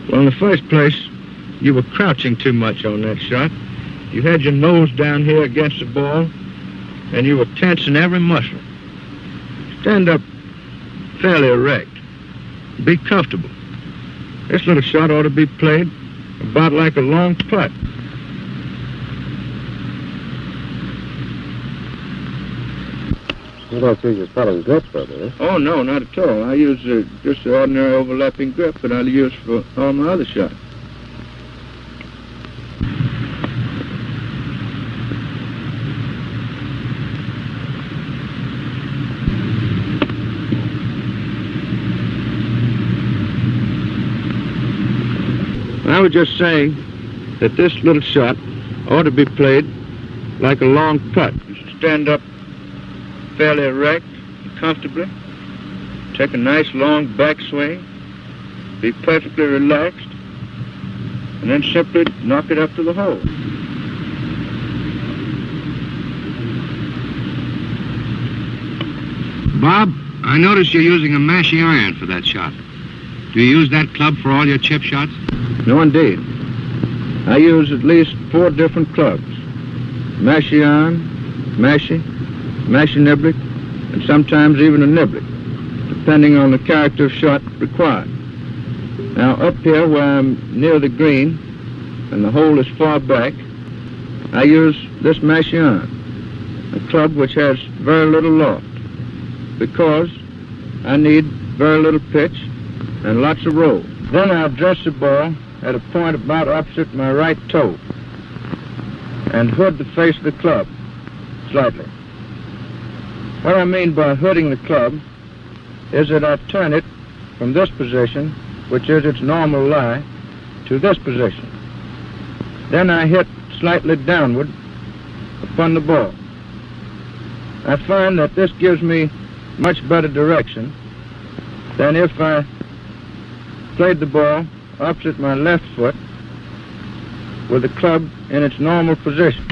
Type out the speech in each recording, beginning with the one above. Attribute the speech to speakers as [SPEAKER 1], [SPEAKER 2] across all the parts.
[SPEAKER 1] Well, in the first place, you were crouching too much on that shot. You had your nose down here against the ball, and you were tensing every muscle. Stand up fairly erect. Be comfortable. This little shot ought to be played about like a long putt.
[SPEAKER 2] You don't use your putting grip, brother, eh?
[SPEAKER 1] Oh, no, not at all. I use just the ordinary overlapping grip that I use for all my other shots. I was just saying that this little shot ought to be played like a long putt. You should stand up fairly erect and comfortably, take a nice long backswing, be perfectly relaxed, and then simply knock it up to the hole.
[SPEAKER 3] Bob, I notice you're using a mashie iron for that shot. Do you use that club for all your chip shots?
[SPEAKER 1] No, indeed. I use at least 4 different clubs. Mashie iron, mashie niblick, and sometimes even a niblick, depending on the character of shot required. Now, up here where I'm near the green, and the hole is far back, I use this mashie iron, a club which has very little loft, because I need very little pitch and lots of roll. Then I'll dress the ball at a point about opposite my right toe and hood the face of the club slightly. What I mean by hooding the club is that I turn it from this position, which is its normal lie, to this position. Then I hit slightly downward upon the ball. I find that this gives me much better direction than if I played the ball opposite my left foot with the club in its normal position.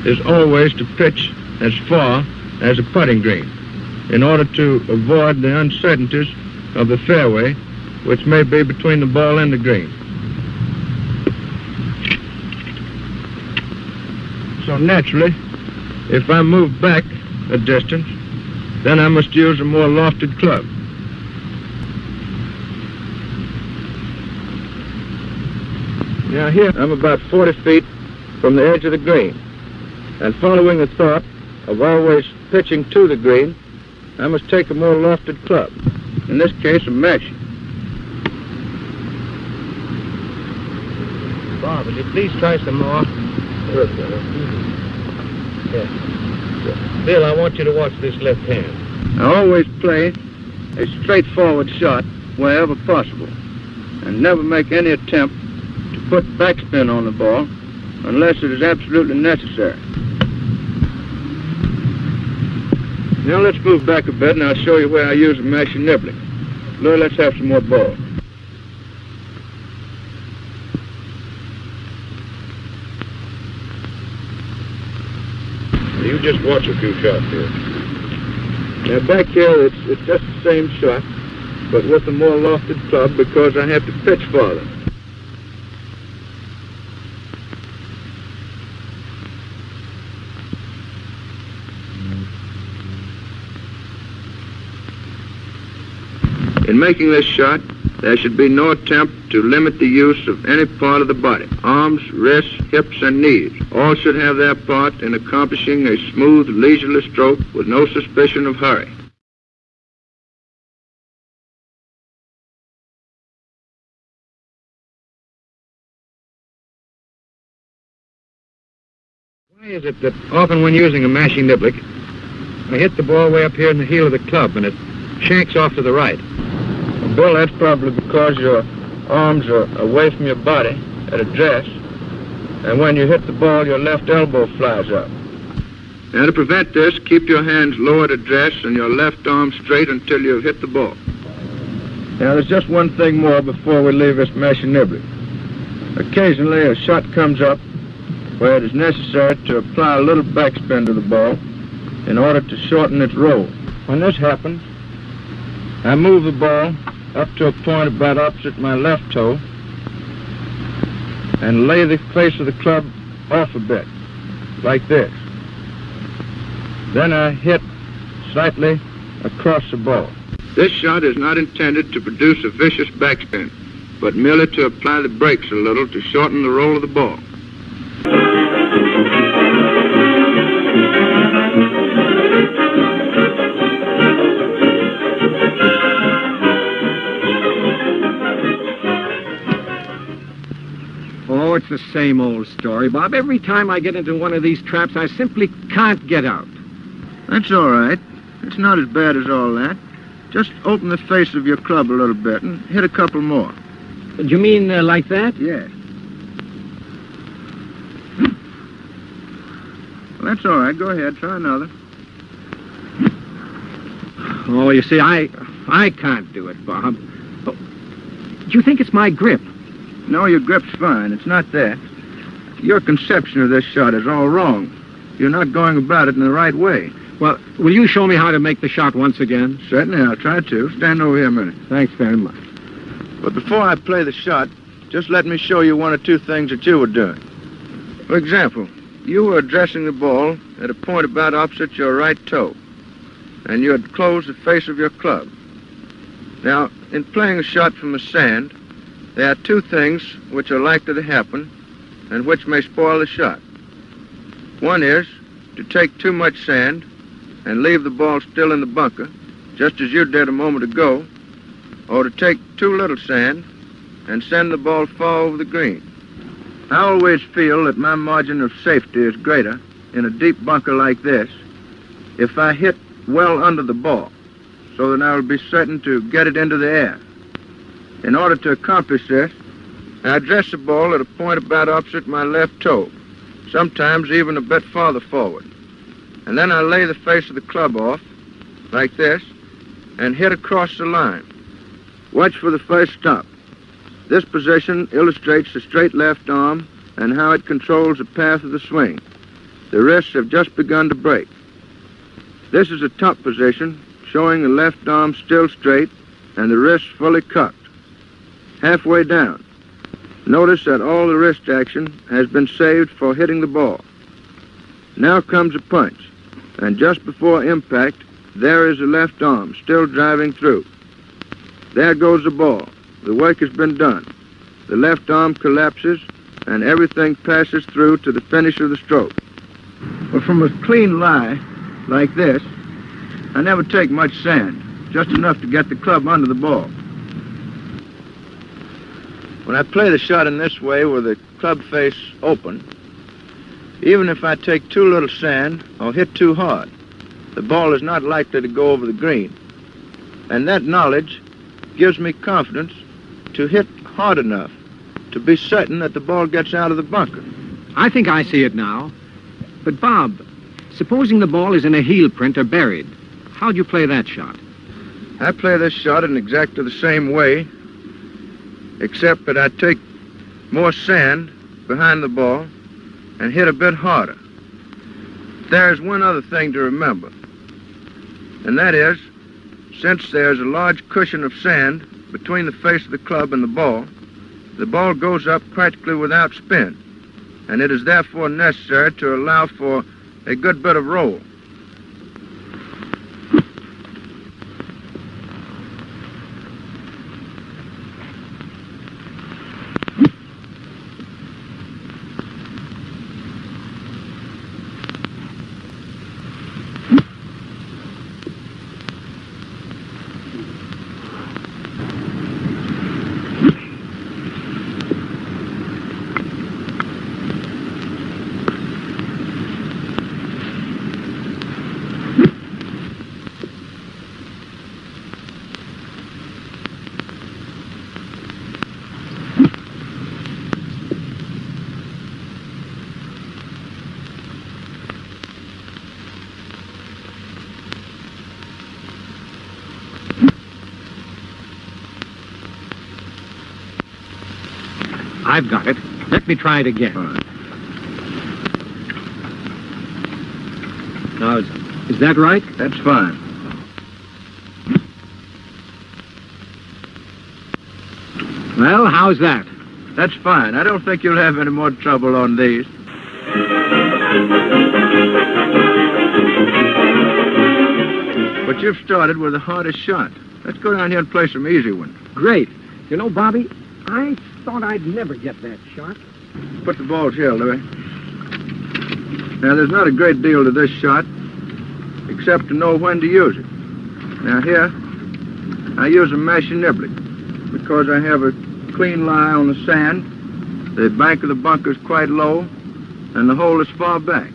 [SPEAKER 1] Is always to pitch as far as a putting green in order to avoid the uncertainties of the fairway, which may be between the ball and the green. So naturally, if I move back a distance, then I must use a more lofted club. Now here, I'm about 40 feet from the edge of the green, and following the thought of always pitching to the green, I must take a more lofted club, in this case a mashie.
[SPEAKER 3] Bob, will you please try some more?
[SPEAKER 1] Sure, sir.
[SPEAKER 3] Yeah. Bill, I want you to watch this left hand.
[SPEAKER 1] I always play a straightforward shot wherever possible, and never make any attempt to put backspin on the ball unless it is absolutely necessary. Now let's move back a bit and I'll show you where I use a mashie niblick. Louis, let's have some more ball. You just watch a few shots here. Now back here it's just the same shot, but with a more lofted club because I have to pitch farther. In making this shot, there should be no attempt to limit the use of any part of the body. Arms, wrists, hips, and knees. All should have their part in accomplishing a smooth, leisurely stroke with no suspicion of hurry.
[SPEAKER 3] Why is it that often when using a mashie niblick, I hit the ball way up here in the heel of the club and it shanks off to the right?
[SPEAKER 1] Bill, that's probably because your arms are away from your body at address, and when you hit the ball, your left elbow flies up. Now, to prevent this, keep your hands low at address and your left arm straight until you've hit the ball. Now, there's just one thing more before we leave this mashie niblick. Occasionally, a shot comes up where it is necessary to apply a little backspin to the ball in order to shorten its roll. When this happens, I move the ball up to a point about opposite my left toe and lay the face of the club off a bit, like this. Then I hit slightly across the ball. This shot is not intended to produce a vicious backspin, but merely to apply the brakes a little to shorten the roll of the ball.
[SPEAKER 4] Oh, it's the same old story, Bob. Every time I get into one of these traps, I simply can't get out.
[SPEAKER 1] That's all right. It's not as bad as all that. Just open the face of your club a little bit and hit a couple more.
[SPEAKER 4] Do you mean like that?
[SPEAKER 1] Yes. Well, that's all right. Go ahead. Try another.
[SPEAKER 4] Oh, you see, I can't do it, Bob. Oh, do you think it's my grip?
[SPEAKER 1] No, your grip's fine. It's not that. Your conception of this shot is all wrong. You're not going about it in the right way.
[SPEAKER 4] Well, will you show me how to make the shot once again?
[SPEAKER 1] Certainly, I'll try to. Stand over here a minute.
[SPEAKER 4] Thanks very much.
[SPEAKER 1] But before I play the shot, just let me show you one or two things that you were doing. For example, you were addressing the ball at a point about opposite your right toe, and you had closed the face of your club. Now, in playing a shot from the sand, there are two things which are likely to happen and which may spoil the shot. One is to take too much sand and leave the ball still in the bunker, just as you did a moment ago, or to take too little sand and send the ball far over the green. I always feel that my margin of safety is greater in a deep bunker like this if I hit well under the ball, so that I will be certain to get it into the air. In order to accomplish this, I address the ball at a point about opposite my left toe, sometimes even a bit farther forward. And then I lay the face of the club off, like this, and hit across the line. Watch for the first stop. This position illustrates the straight left arm and how it controls the path of the swing. The wrists have just begun to break. This is a top position, showing the left arm still straight and the wrists fully cocked. Halfway down, notice that all the wrist action has been saved for hitting the ball. Now comes a punch, and just before impact, there is the left arm still driving through. There goes the ball. The work has been done. The left arm collapses, and everything passes through to the finish of the stroke. Well, from a clean lie like this, I never take much sand, just enough to get the club under the ball. When I play the shot in this way with the club face open, even if I take too little sand or hit too hard, the ball is not likely to go over the green. And that knowledge gives me confidence to hit hard enough to be certain that the ball gets out of the bunker.
[SPEAKER 4] I think I see it now. But, Bob, supposing the ball is in a heel print or buried, how do you play that shot?
[SPEAKER 1] I play this shot in exactly the same way, except that I take more sand behind the ball and hit a bit harder. There's one other thing to remember, and that is, since there's a large cushion of sand between the face of the club and the ball goes up practically without spin, and it is therefore necessary to allow for a good bit of roll.
[SPEAKER 4] I've got it. Let me try it again.
[SPEAKER 1] Fine.
[SPEAKER 4] Now, is that right?
[SPEAKER 1] That's fine.
[SPEAKER 4] Well, how's that?
[SPEAKER 1] That's fine. I don't think you'll have any more trouble on these. But you've started with the hardest shot. Let's go down here and play some easy ones.
[SPEAKER 4] Great. You know, Bobby, I thought I'd never get that shot.
[SPEAKER 1] Put the balls here, Louis. Now, there's not a great deal to this shot, except to know when to use it. Now, here, I use a mashie niblick because I have a clean lie on the sand, the bank of the bunker is quite low, and the hole is far back.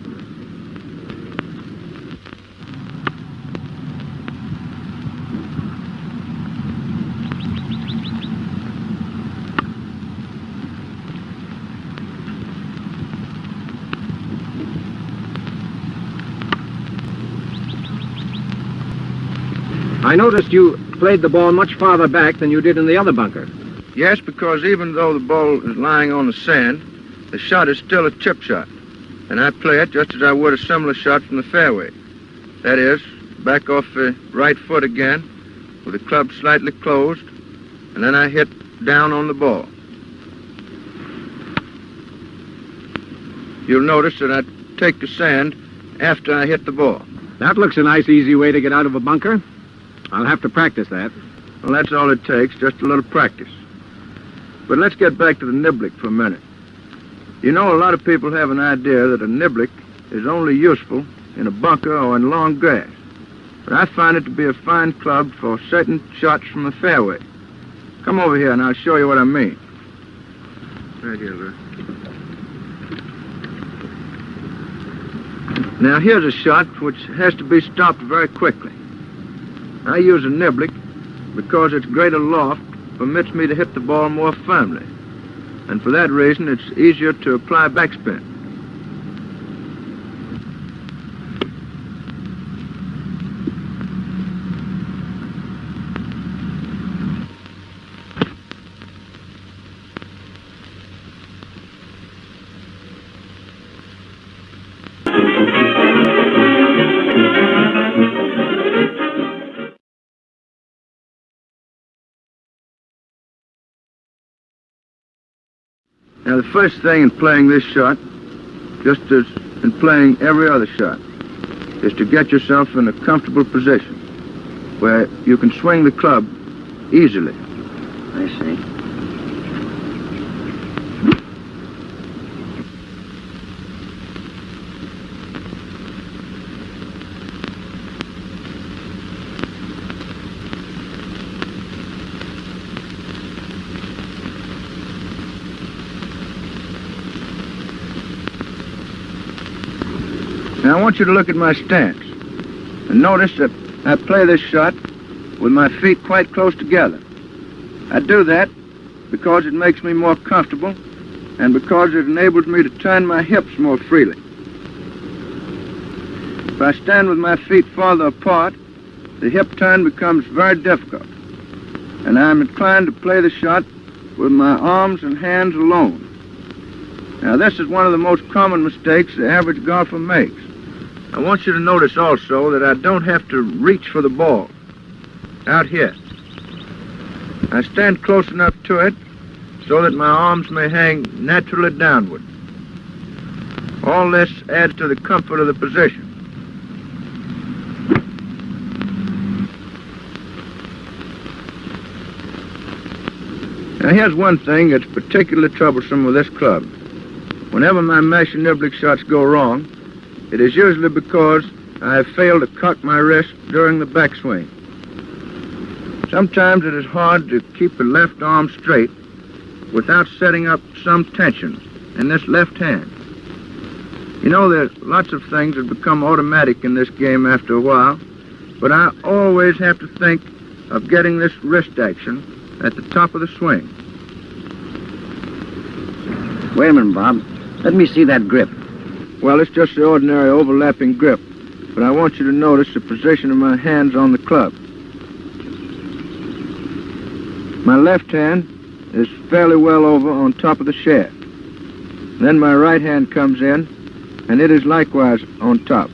[SPEAKER 4] I noticed you played the ball much farther back than you did in the other bunker.
[SPEAKER 1] Yes, because even though the ball is lying on the sand, the shot is still a chip shot. And I play it just as I would a similar shot from the fairway. That is, back off the right foot again, with the club slightly closed, and then I hit down on the ball. You'll notice that I take the sand after I hit the ball.
[SPEAKER 4] That looks a nice, easy way to get out of a bunker. I'll have to practice that.
[SPEAKER 1] Well, that's all it takes, just a little practice. But let's get back to the niblick for a minute. You know, a lot of people have an idea that a niblick is only useful in a bunker or in long grass. But I find it to be a fine club for certain shots from the fairway. Come over here and I'll show you what I mean. Right here, Lou. Now, here's a shot which has to be stopped very quickly. I use a niblick because its greater loft permits me to hit the ball more firmly. And for that reason, it's easier to apply backspin. Now, the first thing in playing this shot, just as in playing every other shot, is to get yourself in a comfortable position where you can swing the club easily.
[SPEAKER 2] I see.
[SPEAKER 1] Now, I want you to look at my stance and notice that I play this shot with my feet quite close together. I do that because it makes me more comfortable and because it enables me to turn my hips more freely. If I stand with my feet farther apart, the hip turn becomes very difficult, and I'm inclined to play the shot with my arms and hands alone. Now, this is one of the most common mistakes the average golfer makes. I want you to notice also that I don't have to reach for the ball out here. I stand close enough to it so that my arms may hang naturally downward. All this adds to the comfort of the position. Now, here's one thing that's particularly troublesome with this club. Whenever my mashie niblick shots go wrong, it is usually because I have failed to cock my wrist during the backswing. Sometimes it is hard to keep the left arm straight without setting up some tension in this left hand. You know, there's lots of things that become automatic in this game after a while, but I always have to think of getting this wrist action at the top of the swing.
[SPEAKER 2] Wait a minute, Bob. Let me see that grip.
[SPEAKER 1] Well, it's just the ordinary overlapping grip, but I want you to notice the position of my hands on the club. My left hand is fairly well over on top of the shaft. Then my right hand comes in, and it is likewise on top.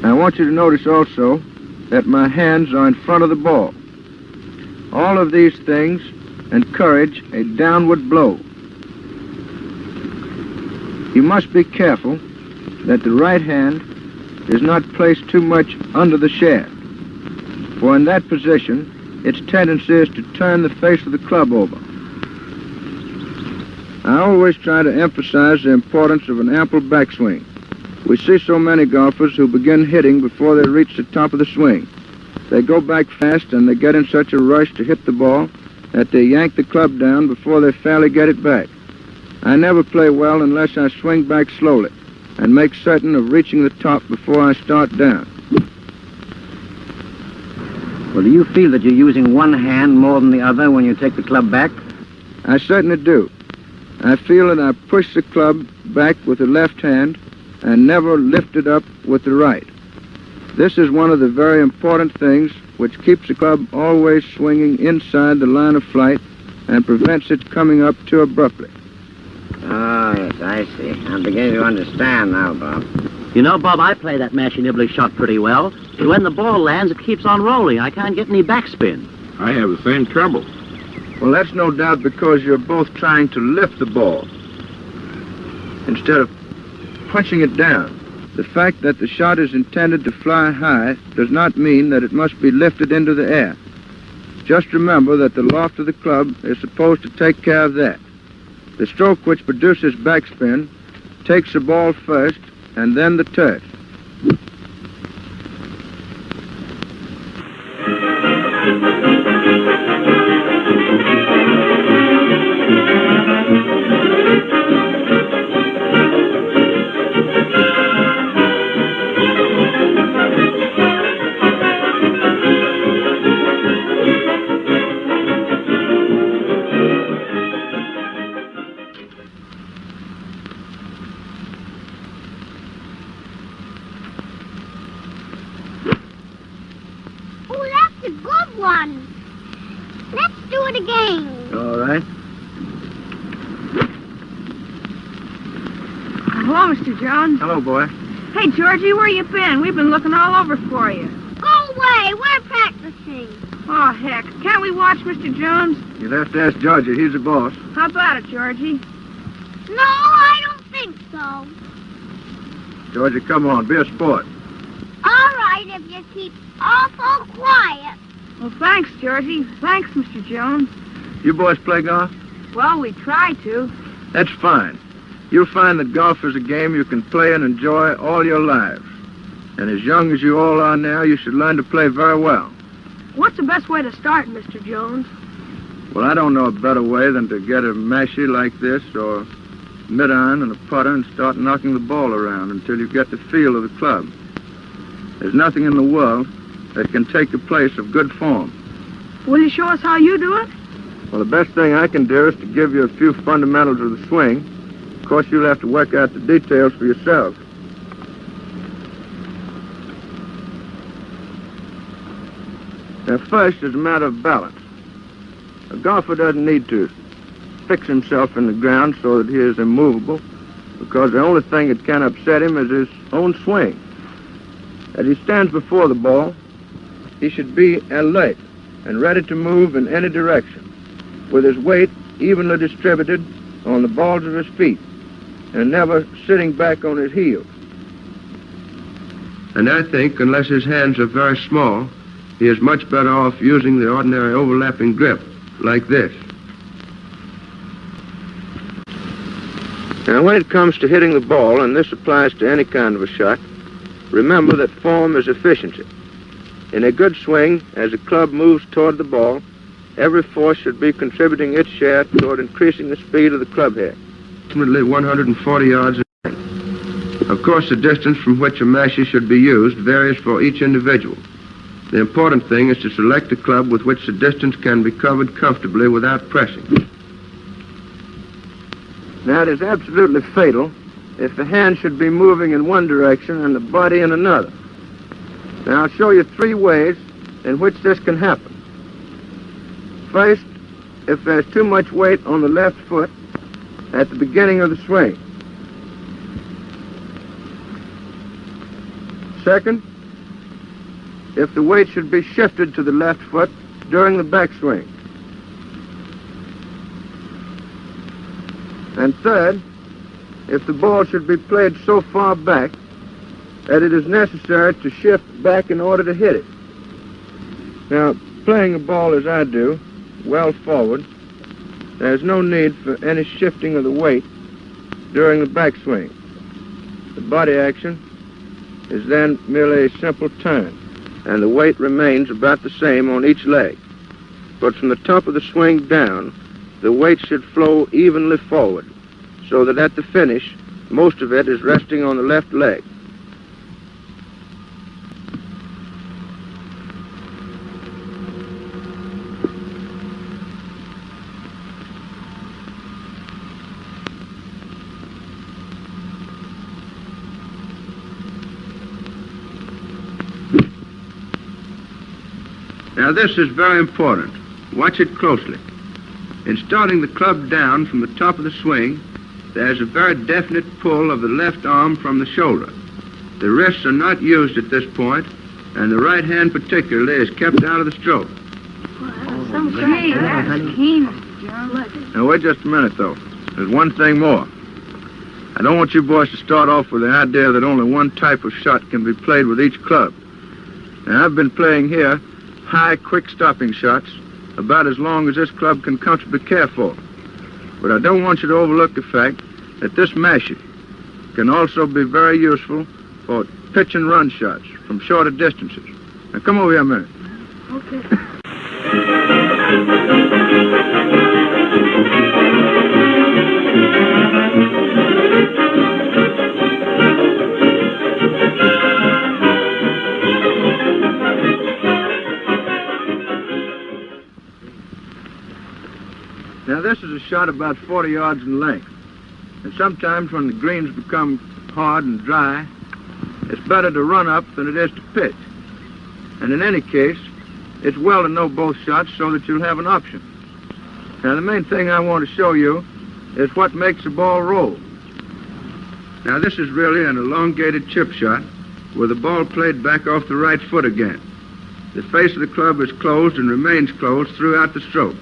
[SPEAKER 1] I want you to notice also that my hands are in front of the ball. All of these things encourage a downward blow. You must be careful that the right hand is not placed too much under the shaft, for in that position, its tendency is to turn the face of the club over. I always try to emphasize the importance of an ample backswing. We see so many golfers who begin hitting before they reach the top of the swing. They go back fast and they get in such a rush to hit the ball that they yank the club down before they fairly get it back. I never play well unless I swing back slowly and make certain of reaching the top before I start down.
[SPEAKER 2] Well, do you feel that you're using one hand more than the other when you take the club back?
[SPEAKER 1] I certainly do. I feel that I push the club back with the left hand and never lift it up with the right. This is one of the very important things which keeps the club always swinging inside the line of flight and prevents it coming up too abruptly.
[SPEAKER 2] Oh, yes, I see. I'm beginning to understand now, Bob.
[SPEAKER 5] You know, Bob, I play that mashie-nibbly shot pretty well. But when the ball lands, it keeps on rolling. I can't get any backspin.
[SPEAKER 3] I have the same trouble.
[SPEAKER 1] Well, that's no doubt because you're both trying to lift the ball instead of punching it down. The fact that the shot is intended to fly high does not mean that it must be lifted into the air. Just remember that the loft of the club is supposed to take care of that. The stroke which produces backspin takes the ball first and then the turf.
[SPEAKER 2] All right.
[SPEAKER 6] Hello, Mr. Jones.
[SPEAKER 1] Hello, boy.
[SPEAKER 6] Hey, Georgie, where you been? We've been looking all over for you.
[SPEAKER 7] Go away. We're practicing.
[SPEAKER 6] Oh, heck. Can't we watch Mr. Jones?
[SPEAKER 1] You'll have to ask Georgie. He's the boss.
[SPEAKER 6] How about it, Georgie?
[SPEAKER 7] No, I don't think so.
[SPEAKER 1] Georgie, come on. Be a sport.
[SPEAKER 7] All right, if you keep awful quiet.
[SPEAKER 6] Well, thanks, Georgie. Thanks, Mr. Jones.
[SPEAKER 1] You boys play golf?
[SPEAKER 6] Well, we try to.
[SPEAKER 1] That's fine. You'll find that golf is a game you can play and enjoy all your lives. And as young as you all are now, you should learn to play very well.
[SPEAKER 6] What's the best way to start, Mr. Jones?
[SPEAKER 1] Well, I don't know a better way than to get a mashie like this or mid-iron and a putter and start knocking the ball around until you get the feel of the club. There's nothing in the world that can take the place of good form.
[SPEAKER 6] Will you show us how you do it?
[SPEAKER 1] Well, the best thing I can do is to give you a few fundamentals of the swing. Of course, you'll have to work out the details for yourself. Now, first is a matter of balance. A golfer doesn't need to fix himself in the ground so that he is immovable, because the only thing that can upset him is his own swing. As he stands before the ball, he should be alert and ready to move in any direction, with his weight evenly distributed on the balls of his feet, and never sitting back on his heels. And I think, unless his hands are very small, he is much better off using the ordinary overlapping grip, like this. Now, when it comes to hitting the ball, and this applies to any kind of a shot, remember that form is efficiency. In a good swing, as the club moves toward the ball, every force should be contributing its share toward increasing the speed of the club head. Approximately 140 yards. Of course, the distance from which a mashie should be used varies for each individual. The important thing is to select a club with which the distance can be covered comfortably without pressing. Now, it is absolutely fatal if the hand should be moving in one direction and the body in another. Now, I'll show you 3 ways in which this can happen. First, if there's too much weight on the left foot at the beginning of the swing. Second, if the weight should be shifted to the left foot during the backswing. And third, if the ball should be played so far back that it is necessary to shift back in order to hit it. Now, playing a ball as I do, well forward, there's no need for any shifting of the weight during the backswing. The body action is then merely a simple turn, and the weight remains about the same on each leg. But from the top of the swing down, the weight should flow evenly forward, so that at the finish, most of it is resting on the left leg. Now this is very important. Watch it closely. In starting the club down from the top of the swing, there's a very definite pull of the left arm from the shoulder. The wrists are not used at this point, and the right hand particularly is kept out of the stroke.
[SPEAKER 6] Gee, that's keen, Mr.
[SPEAKER 1] Now wait just a minute, though. There's one thing more. I don't want you boys to start off with the idea that only one type of shot can be played with each club. Now, I've been playing here high, quick stopping shots about as long as this club can comfortably care for. But I don't want you to overlook the fact that this mashie can also be very useful for pitch and run shots from shorter distances. Now come over here a minute.
[SPEAKER 6] Okay.
[SPEAKER 1] Now this is a shot about 40 yards in length. And sometimes when the greens become hard and dry, it's better to run up than it is to pitch. And in any case, it's well to know both shots so that you'll have an option. Now the main thing I want to show you is what makes the ball roll. Now this is really an elongated chip shot with the ball played back off the right foot again. The face of the club is closed and remains closed throughout the stroke.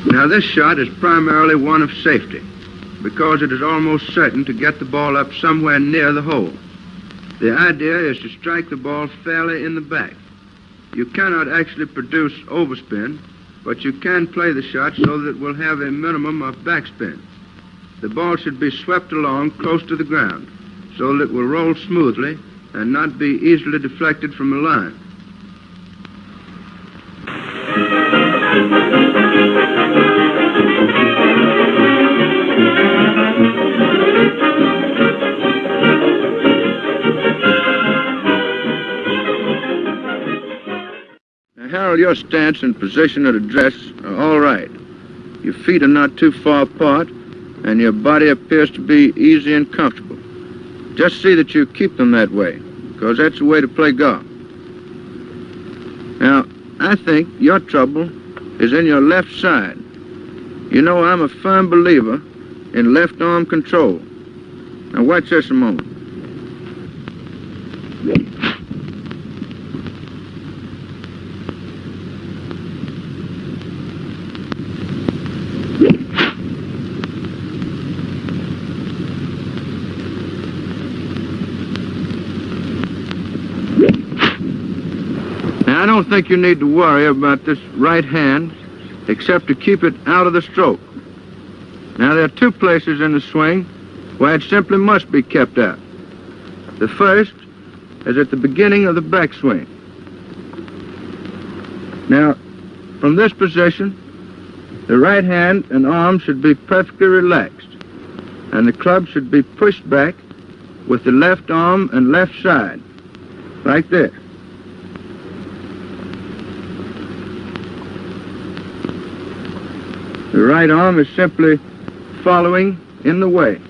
[SPEAKER 1] Now this shot is primarily one of safety, because it is almost certain to get the ball up somewhere near the hole. The idea is to strike the ball fairly in the back. You cannot actually produce overspin, but you can play the shot so that it will have a minimum of backspin. The ball should be swept along close to the ground, so that it will roll smoothly and not be easily deflected from the line. Now, Harold, your stance and position at address are all right. Your feet are not too far apart, and your body appears to be easy and comfortable. Just see that you keep them that way, because that's the way to play golf. Now, I think your trouble is in your left side. You know, I'm a firm believer in left arm control. Now watch this a moment. Now, I don't think you need to worry about this right hand except to keep it out of the stroke. Now, there are two places in the swing where it simply must be kept out. The first is at the beginning of the backswing. Now, from this position, the right hand and arm should be perfectly relaxed, and the club should be pushed back with the left arm and left side, like this. The right arm is simply following in the way.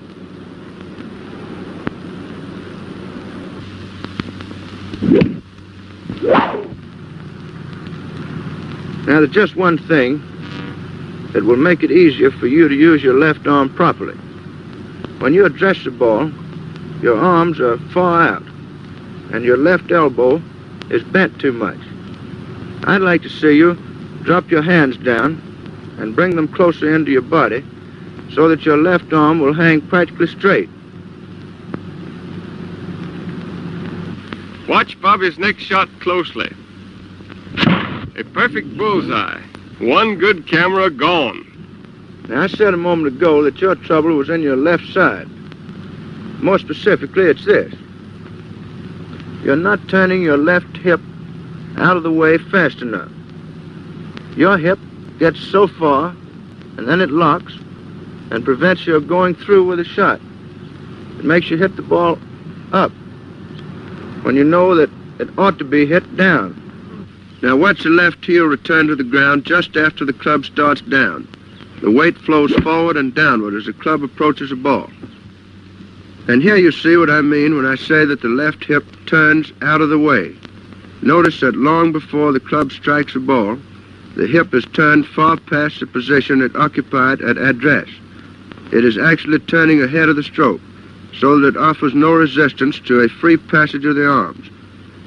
[SPEAKER 1] Now, there's just one thing that will make it easier for you to use your left arm properly. When you address the ball, your arms are far out, and your left elbow is bent too much. I'd like to see you drop your hands down and bring them closer into your body so that your left arm will hang practically straight.
[SPEAKER 8] Watch Bobby's next shot closely. A perfect bullseye. One good camera gone.
[SPEAKER 1] Now, I said a moment ago that your trouble was in your left side. More specifically, it's this. You're not turning your left hip out of the way fast enough. Your hip gets so far, and then it locks and prevents your going through with a shot. It makes you hit the ball up when you know that it ought to be hit down. Now watch the left heel return to the ground just after the club starts down. The weight flows forward and downward as the club approaches the ball. And here you see what I mean when I say that the left hip turns out of the way. Notice that long before the club strikes the ball, the hip is turned far past the position it occupied at address. It is actually turning ahead of the stroke, so that it offers no resistance to a free passage of the arms.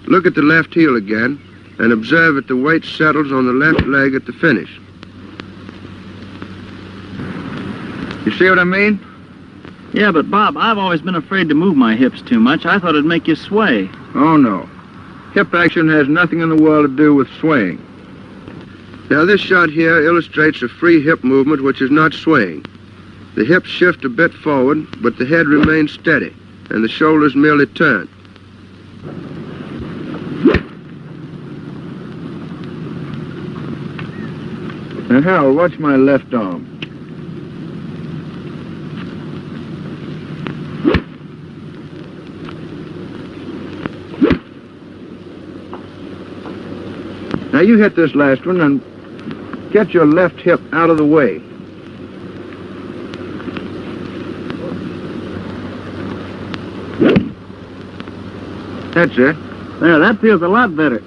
[SPEAKER 1] Look at the left heel again, and observe that the weight settles on the left leg at the finish. You see what I mean?
[SPEAKER 5] Yeah, but Bob, I've always been afraid to move my hips too much. I thought it'd make you sway.
[SPEAKER 1] Oh, no. Hip action has nothing in the world to do with swaying. Now, this shot here illustrates a free hip movement which is not swaying. The hips shift a bit forward, but the head remains steady, and the shoulders merely turn. Now, Harold, watch my left arm. Now, you hit this last one and get your left hip out of the way. That's it.
[SPEAKER 5] There, that feels a lot better.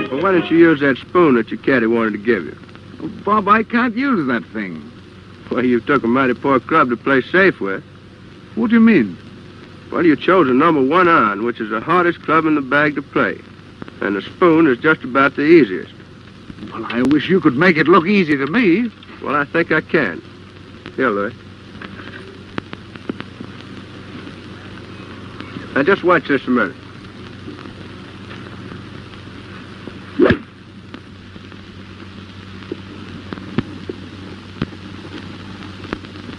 [SPEAKER 1] Well, why didn't you use that spoon that your caddy wanted to give you?
[SPEAKER 4] Oh, Bob, I can't use that thing.
[SPEAKER 1] Well, you took a mighty poor club to play safe with.
[SPEAKER 4] What do you mean?
[SPEAKER 1] Well, you chose a number 1 iron, which is the hardest club in the bag to play. And the spoon is just about the easiest.
[SPEAKER 4] Well, I wish you could make it look easy to me.
[SPEAKER 1] Well, I think I can. Here, Louis. Now, just watch this a minute.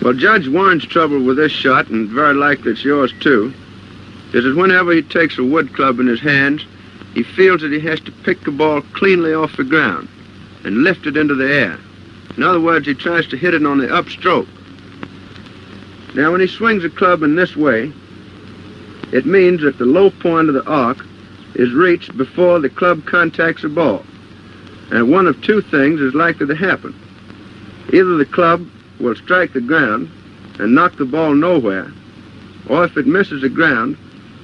[SPEAKER 1] Well, Judge Warren's trouble with this shot, and very likely it's yours too, is that whenever he takes a wood club in his hands, he feels that he has to pick the ball cleanly off the ground and lift it into the air. In other words, he tries to hit it on the upstroke. Now, when he swings a club in this way, it means that the low point of the arc is reached before the club contacts the ball. And one of two things is likely to happen. Either the club will strike the ground and knock the ball nowhere, or if it misses the ground,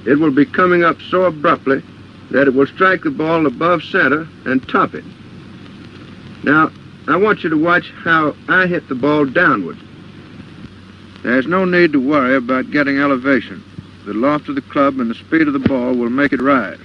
[SPEAKER 1] it will be coming up so abruptly that it will strike the ball above center and top it. Now, I want you to watch how I hit the ball downward. There's no need to worry about getting elevation. The loft of the club and the speed of the ball will make it rise.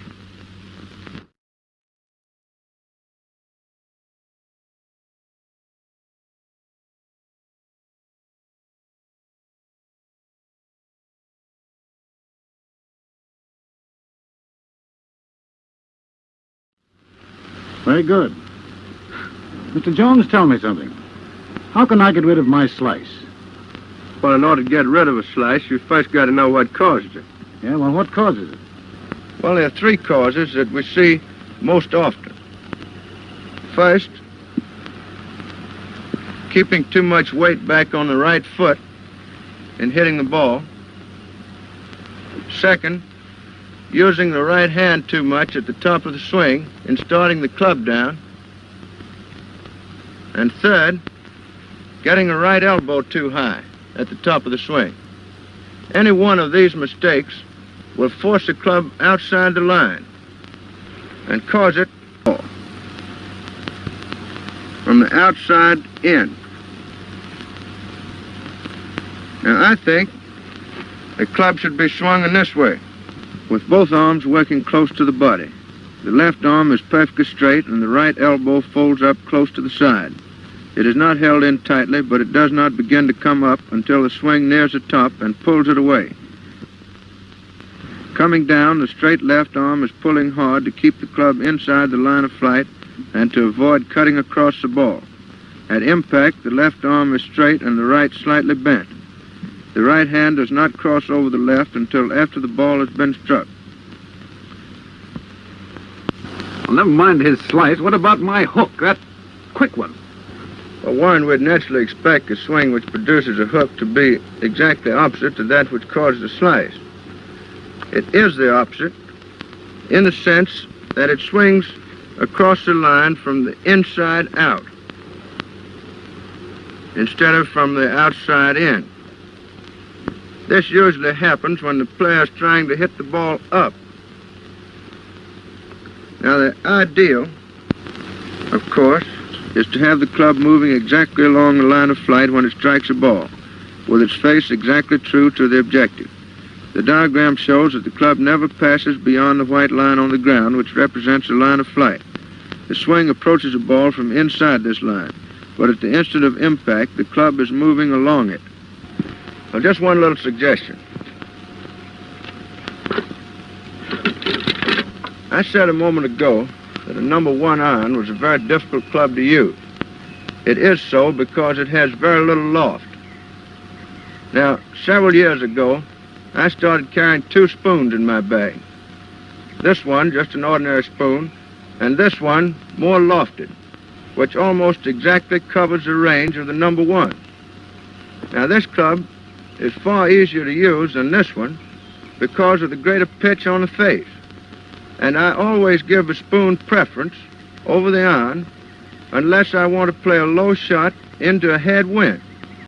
[SPEAKER 9] Very good. Mr. Jones, tell me something. How can I get rid of my slice?
[SPEAKER 1] Well, in order to get rid of a slice, you first got to know what caused it.
[SPEAKER 9] Yeah, well, what causes it?
[SPEAKER 1] Well, there are three causes that we see most often. First, keeping too much weight back on the right foot in hitting the ball. Second, using the right hand too much at the top of the swing in starting the club down. And third, getting a right elbow too high at the top of the swing. Any one of these mistakes will force the club outside the line and cause it from the outside in. Now, I think the club should be swung in this way, with both arms working close to the body. The left arm is perfectly straight and the right elbow folds up close to the side. It is not held in tightly, but it does not begin to come up until the swing nears the top and pulls it away. Coming down, the straight left arm is pulling hard to keep the club inside the line of flight and to avoid cutting across the ball. At impact, the left arm is straight and the right slightly bent. The right hand does not cross over the left until after the ball has been struck.
[SPEAKER 4] Well, never mind his slice. What about my hook, that quick one?
[SPEAKER 1] Well, Warren would naturally expect a swing which produces a hook to be exactly opposite to that which causes a slice. It is the opposite in the sense that it swings across the line from the inside out instead of from the outside in. This usually happens when the player is trying to hit the ball up. Now, the ideal, of course, is to have the club moving exactly along the line of flight when it strikes a ball, with its face exactly true to the objective. The diagram shows that the club never passes beyond the white line on the ground, which represents the line of flight. The swing approaches the ball from inside this line, but at the instant of impact, the club is moving along it. Well, just one little suggestion. I said a moment ago that a number 1 iron was a very difficult club to use. It is so because it has very little loft. Now, several years ago, I started carrying 2 spoons in my bag. This one, just an ordinary spoon, and this one, more lofted, which almost exactly covers the range of the number 1. Now, this club is far easier to use than this one because of the greater pitch on the face. And I always give a spoon preference over the iron unless I want to play a low shot into a head wind.